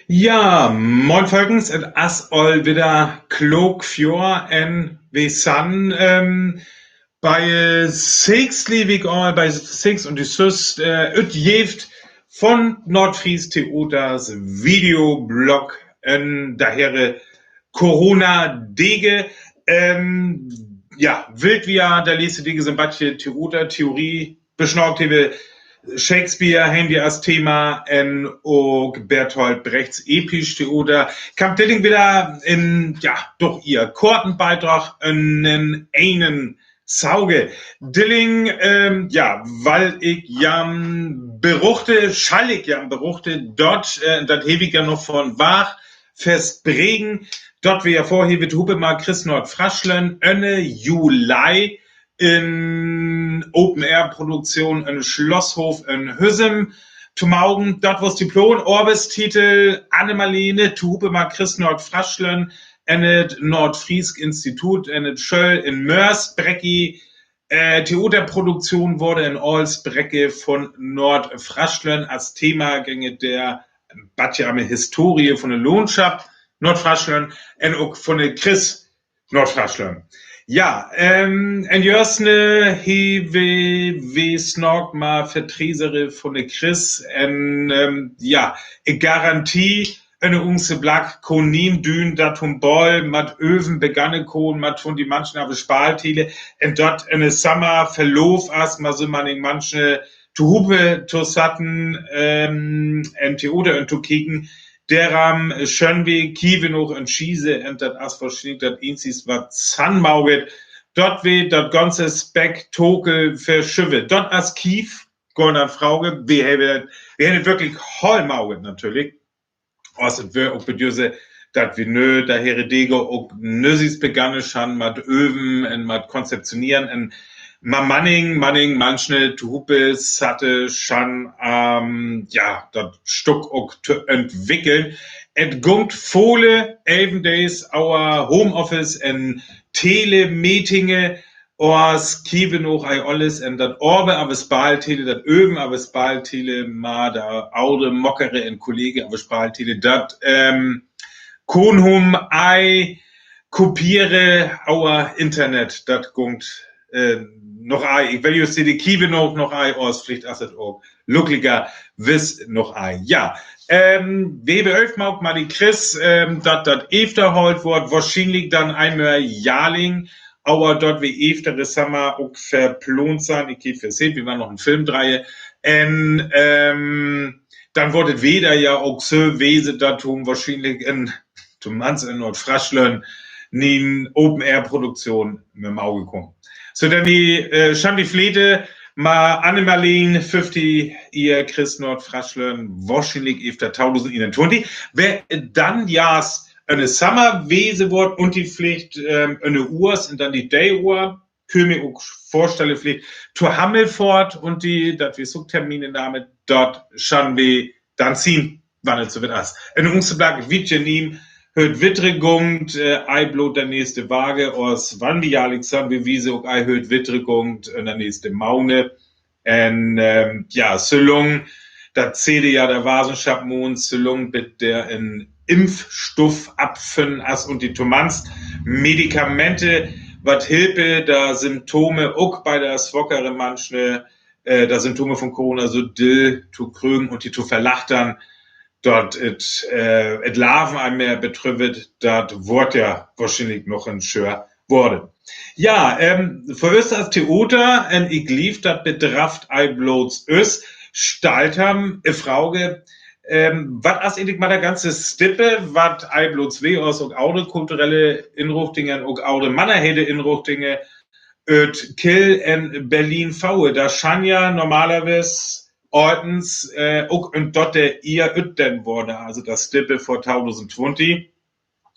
Ja, moin Volkens, et as all wieder klok fjord en we san bei Six lieb all bei Six und die Süst ut jeft von Nordfries Theaters Videoblog en daher Corona-Dege ja, wild wie der lese Dege sind batje Theater Theorie beschnorkt Shakespeare haben wir als Thema und Bertolt Brechts episch oder kam Dilling wieder in ja doch ihr kurzen Beitrag einen Sauge. Dilling ja, weil ich ja beruchte, schallig ja beruchte dort das hebe ich ja noch von Wach Versbregen. Dort wir ja vorher mit Hupe mal Chris Nord Fraschlen, Önne Juli in Open-Air-Produktion in Schlosshof in Hüssem. Zum Augen, dort wo es Diplom, Orbis-Titel, Annemalene, Tuhupe mal Chris Nordfraschlen, enet Nordfriesk Institut, enet Schöll in Mörsbrecki. Theaterproduktion wurde in Olsbrecke von Nordfraschlen als Thema gänge der Batjame Historie von der Lohnschaft Nordfraschlen und auch von der Chris Nordfraschlen. Ja, en jörsne we snork ma vertresere von der Chris ja, ich garantie eine ungse Black Konin dün datum Ball mat Öven beganne kon mat von die manchen aber Spaltele en dort eine Sommer verlof as ma so man in manche Tuhupe Tossatten en Theoder und Tukeken deram schön wie Kiewe noch en Schiese en dat as verschnitt dat insis wat Zanmauget dort we dat ganze Spektakel verschüvet dort as Kief Gordon Frauge wir hätten wirklich Hallmauget natürlich also wir auch bedürse dat wir nö da Heredego auch nösis beganne schon mat Öven en mat konzeptionieren en Manning, manchmal Tuhupes hatte schon, ja, das Stück auch zu entwickeln. Et gungt Fole, 11 Days, our Homeoffice en Telemeetinge, ors Kiewe noch alles en dat Orbe, aber Spaltele, dat Öben, aber Spaltele, ma da Aude, Mockere en Kollege, aber Spaltele, dat, Konhum, kopiere our Internet, dat gungt, noch ein, ich will just die Kiewe noch ein Orspflicht asset auch. Luckliger wiss noch ein. Ja, Webe 11 mal die Chris, dat Efterholt wird, wahrscheinlich dann einmal Jahrling, aber dort wie Eftere Sommer auch verplont sein, ich gebe versehen, wir waren noch ein Filmdreihe, dann wurde weder ja auch so Wese datum wahrscheinlich in, zum Manns in Nordfraschlern, nie Open-Air-Produktion mit dem Auge kommen. So dann die schon die Flete ma Annemalene 50 ihr Chris Nordfraschlern wahrscheinlich efter 1021 wer dann jas eine Sommerwese wird und die Pflicht eine Urs und dann die Day-Uhr kümmel auch vorstelle Pflicht zur Hammelfort und die dat wir Subtermine damit dort schon wie dann ziehen wann es so wird as eine Ungsteblag Vitjenim hört Wittrigung, Eiblot der nächste Waage, aus wann wie Alexander bewiese auch ei hört Wittrigung der nächste Maune. Und ja, Sölung, da zähle ja der Vasenschapmond, Sölung mit der in Impfstoff abfinden as und die Tomans Medikamente, wat Hilfe, da Symptome auch bei der Swockere manche, da Symptome von Corona so dill, zu krögen und die zu verlachtern. Dort et Larven einmal betrübet, dat wird ja wahrscheinlich noch ein Schör worden. Ja, für uns als Theater, ich lief, dat betraft Eiblots Ös, Staltam, Frauge, wat as ich mal der ganze Stippe, wat Eiblots weh aus auch aude kulturelle Inruchtingen, auch aude Mannerhede Inruchtingen, Kill in Berlin Faue, da schan ja normalerweise Ordens, auch und dort der ihr Ütten wurde, also das Stippe vor 1020,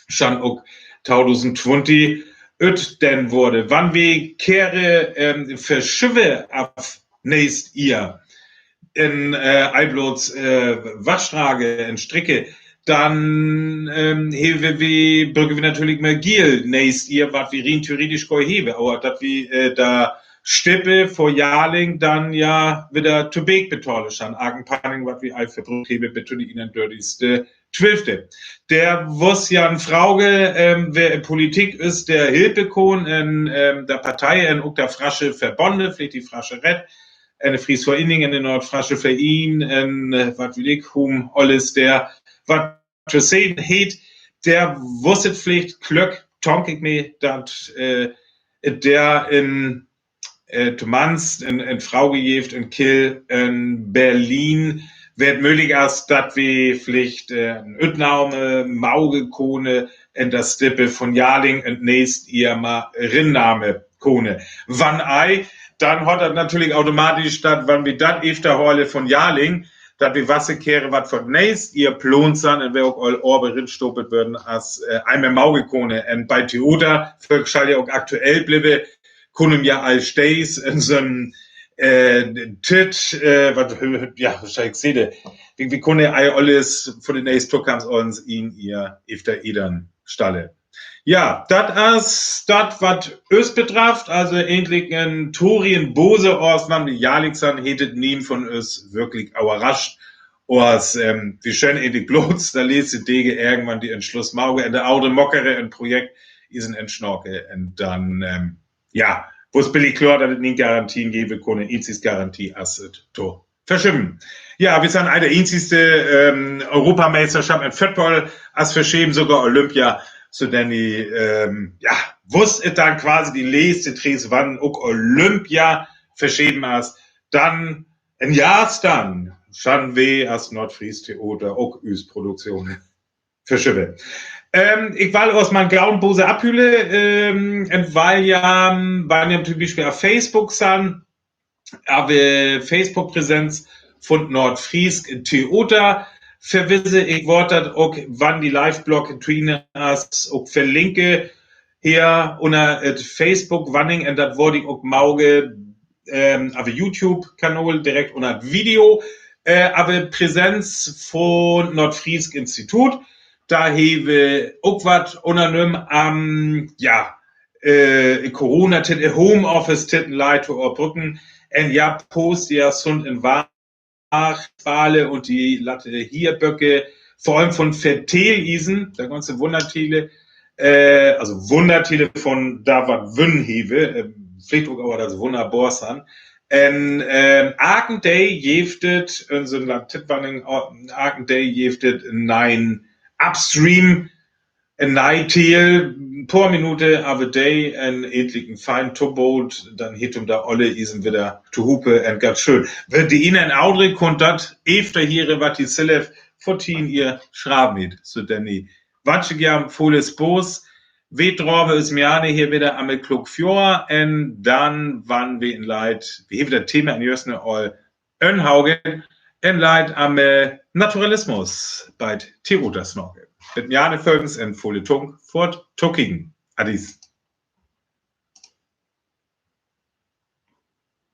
schon auch 1020 Ütten wurde. Wann wir kehre verschive ab nächst ihr in Eiblots Waschtrage, in Stricke, dann hebe wir natürlich mal Giel nächst ihr, was wir rein theoretisch go hebe, aber dat wir da Stippe vor Jahrling dann ja wieder zu Beek betolisch an Argenpanning, was wie all verbrückt hebe, bitte ihnen dördigste 12. Der wuss ja ein Frauge, wer in Politik ist, der Hilpekon in der Partei, in der Frasche Verbonde, vielleicht die Frasche Red, eine Fries vor Inning, in der Nordfrasche für ihn, was will ich, alles der, was zu sehen hat, der wusset vielleicht Glück, tonk ich mir, dass der in Tumanz, in Frau gejeft, in Kiel, in Berlin, wird möglich als dat wie vielleicht ein Ütnaume, Maugekone, in der Stippe von Jahrling und nächst ihr mal Rinname Kone. Wann ei, dann hat er natürlich automatisch statt, wann wir dat Efterhorle von Jahrling, dat wir Wasserkehre wat von nächst ihr plont san, und wer auch all Orbe rinstopet würden als einmal Maugekone. Und bei Theoda, für schall ja auch aktuell bliebe, können ja all Stays in so einem Tit, ja, wahrscheinlich sehe wir können ja alles von den nächsten Programms uns in ihr Efter Edern stalle. Ja, das was ös betrifft, also endlich ein Torien Bose Orsmann wie Jalixan hättet niem von ös wirklich überrascht. Ors, wie schön endlich bloß, da lese Dege irgendwann die Entschluss Mauge in der Aude Mockere ein Projekt ist ein Entschnorke und dann, ja, wo es billig klar, dass es nicht Garantien gebe, können Inzis Garantie Asset to verschieben. Ja, wir sind eine einzigste Europameisterschaft in Football, als verschieben sogar Olympia, so denn die, ja, wusste dann quasi die letzte Tres, wann auch Olympia verschieben als dann ein Jahr dann schon weh als Nordfries Theater auch Üs Produktionen verschieben. Ich will aus meinem grauen Bose abhülle, weil ja, waren ja zum Beispiel auf Facebook sind, aber Facebook-Präsenz von Nordfries Theater verwisse ich wortet auch, wann die Live-Blog Twine as auch verlinke hier unter Facebook wanning und das wurde ich auch Mauge auf YouTube-Kanal direkt unter Video, aber Präsenz von Nordfries Institut. Da habe auch was unternommen am, ja, Corona-Tit, Homeoffice-Titten Leute Brücken, en ja, Post, ja, Sund in Wale und die Latte hier Böcke, vor allem von Vertelisen, da ganze Wundertele, also Wundertele von da was Wünnhebe, vielleicht auch aber das Wunderbar san. En Arkendey jeftet, in so einem Tippwanning, Arkendey jeftet nein, Upstream, ein Nightel, ein paar Minuten of a day, ein edlichen fein Tubboot, dann hit da alle isen wieder zu Hupe, und ganz schön. Wenn die ihnen Audrey kommt, dat, efter hier, wat die Silef, 14 ihr Schrabmit, so Danny. Watschig ja, volles Bos, Wetrove ist mir hier wieder am Klug Fjord, und dann wann wir in Leid, wir haben das Thema in Jösne all Önhaugen, in Leid am Naturalismus bei Theater Snorkel. Mit Jane Völkens und Folitung fort Tuckingen. Adis.